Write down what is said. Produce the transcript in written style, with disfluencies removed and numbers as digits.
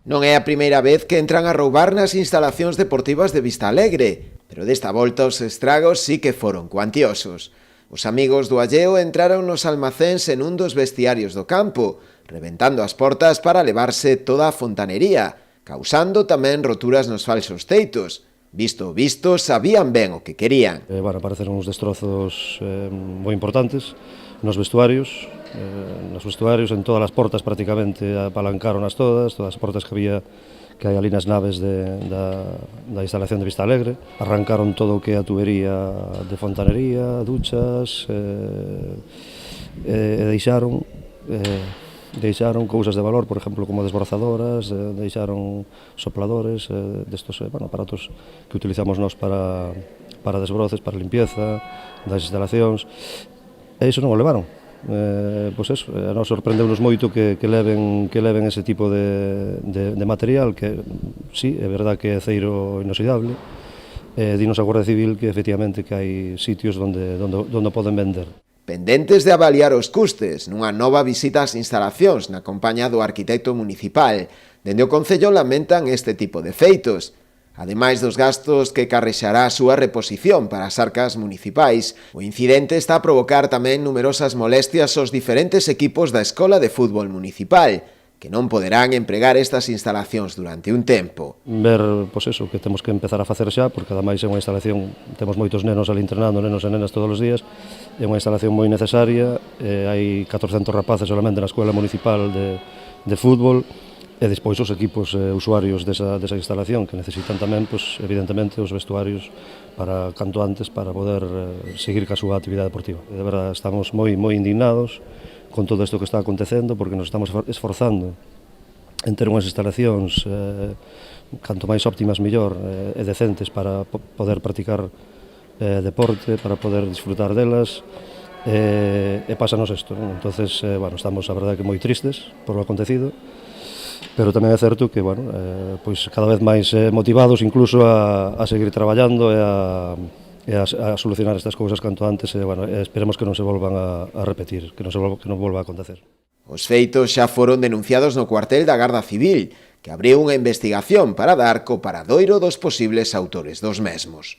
Non é a primeira vez que entran a roubar nas instalacións deportivas de Vistalegre, pero desta volta os estragos sí que foron cuantiosos. Os amigos do Alleo entraron nos almacéns en un dos vestiarios do campo, reventando as portas para levarse toda a fontanería, causando tamén roturas nos falsos teitos. Visto o visto, sabían ben o que querían. Apareceron uns destrozos moi importantes nos vestuarios, en todas as portas prácticamente apalancaronas todas as portas que hai ali nas naves da instalación de Vistalegre. Arrancaron todo o que é a tubería de fontanería, duchas, e deixaron cousas de valor, por exemplo, como desbrozadoras, deixaron sopladores, destos aparatos que utilizamos nós para desbroces, para limpieza das instalacións, e iso non o levaron. A nos sorprendeunos moito que leven ese tipo de material que, sí, é verdad que é ceiro inoxidable. Dinos a Guardia Civil que efectivamente que hai sitios onde poden vender. Pendentes de avaliar os custes nunha nova visita ás instalacións na compañía do arquitecto municipal, dende o Concello lamentan este tipo de feitos. Ademais dos gastos que carrexará a súa reposición para as arcas municipais, o incidente está a provocar tamén numerosas molestias aos diferentes equipos da Escola de Fútbol Municipal, que non poderán empregar estas instalacións durante un tempo. Ver, eso, que temos que empezar a facer xa, porque ademais é unha instalación, temos moitos nenos ali entrenando, nenos e nenas todos os días, é unha instalación moi necesaria, hai 400 rapaces solamente na Escola Municipal de Fútbol, e despois os equipos usuarios desa instalación que necesitan tamén, evidentemente, os vestuarios para canto antes para poder seguir ca súa actividade deportiva. De verdade, estamos moi indignados con todo isto que está acontecendo, porque nos estamos esforzando en ter unhas instalacións canto máis óptimas mellor e decentes para poder practicar deporte, para poder disfrutar delas, e pásanos isto. Entonces, estamos, a verdade, que moi tristes por o acontecido, pero tamén é certo que, cada vez máis motivados incluso a seguir traballando e a solucionar estas cousas canto antes, e esperemos que non se volvan a repetir, que non volva a acontecer. Os feitos xa foron denunciados no cuartel da Garda Civil, que abriu unha investigación para dar co paradoiro dos posibles autores dos mesmos.